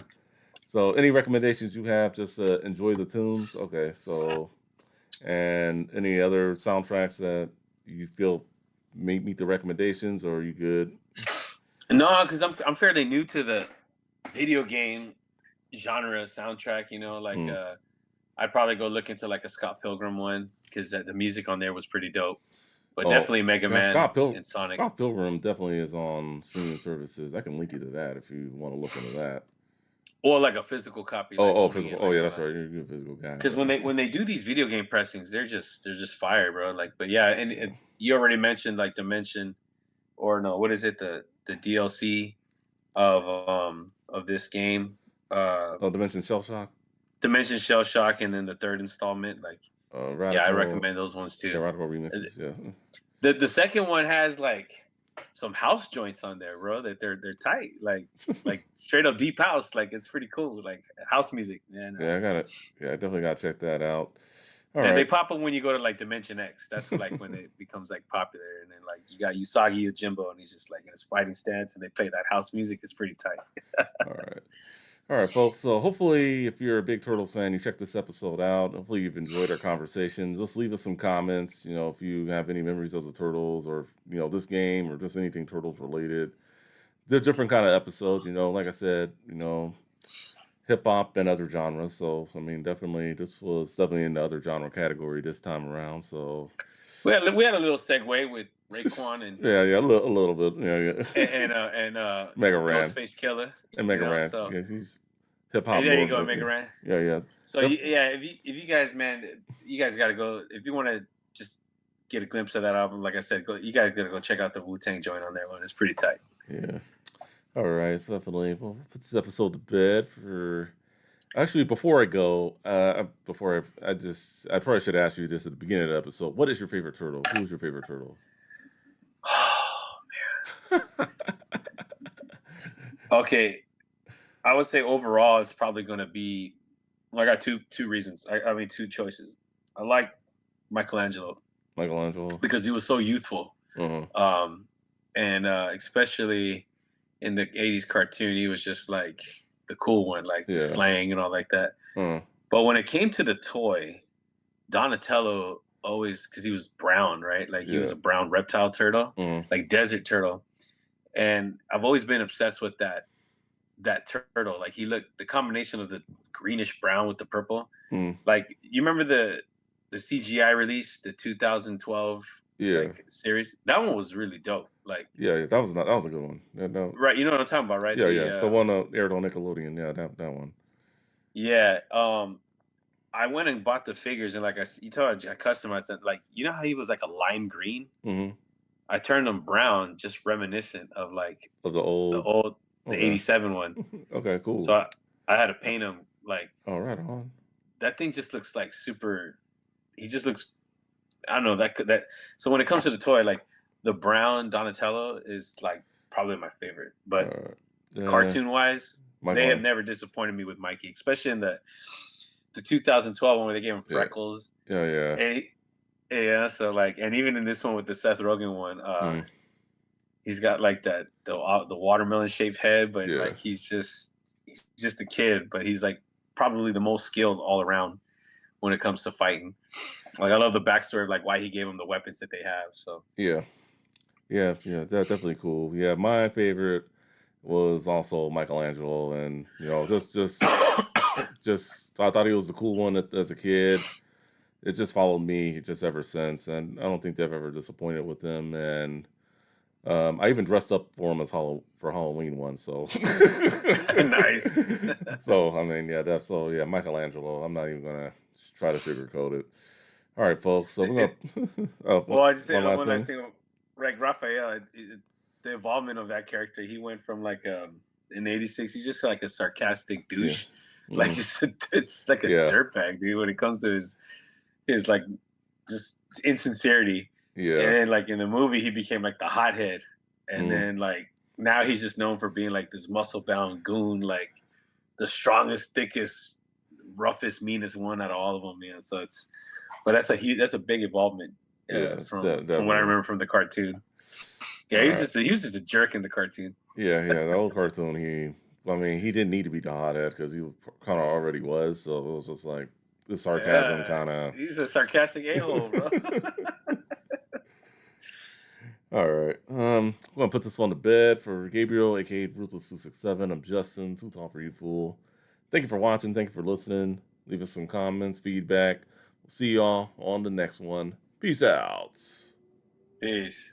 So, any recommendations you have? Just enjoy the tunes. Okay, so and any other soundtracks that you feel may meet the recommendations, or are you good? No, because I'm fairly new to the video game genre soundtrack. Like Mm. I'd probably go look into like a Scott Pilgrim one because the music on there was pretty dope. But Oh, definitely Mega Man and Sonic. Scott Pilgrim definitely is on streaming services. I can link you to that if you want to look into that. Or like a physical copy, Oh, like owning physical. it, Oh, like yeah, that's right. You're a good physical guy. because So, when they do these video game pressings, they're just fire, bro. Like, but yeah, and you already mentioned like Dimension, or no, what is it, the DLC of this game, oh, Dimension Shell Shock, Dimension Shell Shock, and then the third installment. Like, yeah, I Radical, recommend those ones yeah, too. Radical Uh, remixes. Yeah. The second one has like some house joints on there, bro. That they're tight, like straight up deep house. Like it's pretty cool, like house music, man. Yeah, I got it. Yeah, I definitely got to check that out. All They right. pop up when you go to like Dimension X. That's like when it becomes like popular, and then like you got Usagi Yojimbo, and he's just like in his fighting stance, and they play that house music. It's pretty tight. All right. All right, folks. So hopefully, if you're a big Turtles fan, you check this episode out. Hopefully, you've enjoyed our conversation. Just leave us some comments. If you have any memories of the Turtles, or this game, or just anything Turtles related. They're different kind of episodes. Like I said, hip hop and other genres. So I mean, definitely, this was definitely in the other genre category this time around. So we had a little segue with Raekwon Yeah, a little bit. Yeah, yeah. and Mega Ran Ghostface Killah, and you Mega know. Ran. So Yeah, he's hip hop hey, there you lord. go, But Mega Ran. yeah, yeah. So Def- yeah, if you guys, man, you guys got to go if you want to just get a glimpse of that album. Like I said, you guys got to go check out the Wu-Tang joint on there, man. It's pretty tight. yeah. All right, so definitely. Well, we'll put this episode to bed for. Actually, before I go, I probably should ask you this at the beginning of the episode. What is your favorite turtle? Who's your favorite turtle? Okay, I would say overall, it's probably going to be. Well, I got two reasons. I mean, two choices. I like Michelangelo Michelangelo. because he was so youthful, Uh-huh. um, and especially in the '80s cartoon, he was just like the cool one, like just Yeah. slang and all like that. Uh-huh. But when it came to the toy, Donatello always because he was brown, right? Like he was Yeah. a brown reptile turtle, Uh-huh. like desert turtle, and I've always been obsessed with that turtle. Like he looked the combination of the greenish brown with the purple. Mm. Like you remember the CGI release, the 2012 Yeah. like series. That one was really dope. Like Yeah, that was a good one. Yeah, no, right, you know what I'm talking about, right? yeah, The yeah. The one aired on Nickelodeon. Yeah, that one. yeah. I went and bought the figures and like you told I customized it. Like you know how he was like a lime green. Mm-hmm. I turned him brown, just reminiscent of like Of the the old. old the Okay. '87 one. Okay. So Cool. I had to paint him like All right. On. that thing. Just looks like super. He just looks. I don't know that. So when it comes to the toy, like the brown Donatello is like probably my favorite. But Yeah. cartoon wise, they have Michelangelo. never disappointed me with Mikey, especially in the 2012 one where they gave him Yeah. freckles. Yeah. Yeah. And yeah, so like, and even in this one with the Seth Rogen one, Mm. he's got like the watermelon shaped head, but Yeah. like he's just a kid, but he's like probably the most skilled all around when it comes to fighting. Like I love the backstory of like why he gave him the weapons that they have. So Yeah. Yeah. Yeah. That's definitely cool. Yeah. My favorite was also Michelangelo, and just I thought he was the cool one as a kid. It just followed me just ever since, and I don't think they've ever disappointed with him. And I even dressed up for him as for Halloween once. So, nice. so I mean, yeah, that's so yeah, Michelangelo. I'm not even gonna try to sugarcoat it. All right, folks. So we're It, gonna well, I just say one last one last thing. thing. Like Raphael, the involvement of that character, he went from like in '86, he's just like a sarcastic Yeah, douche, like hmm just it's like a yeah, dirtbag, dude. When it comes to his like just insincerity, and yeah, then like in the movie, he became like the hothead, and mm, then like now he's just known for being like this muscle bound goon, like the strongest, thickest, roughest, meanest one out of all of them, man. So but that's a big involvement yeah, from what I definitely. remember from the cartoon. Yeah, All right. he was just a jerk in the cartoon. Yeah, yeah. The old cartoon. I mean, he didn't need to be the hothead because he kind of already was. So it was just like the sarcasm Yeah, kind of. he's a sarcastic a hole, bro. All right. I'm gonna put this one to bed for Gabriel, aka Ruthless267. I'm Justin, too tall for you, fool. Thank you for watching. Thank you for listening. Leave us some comments, feedback. We'll see y'all on the next one. Peace out. Peace.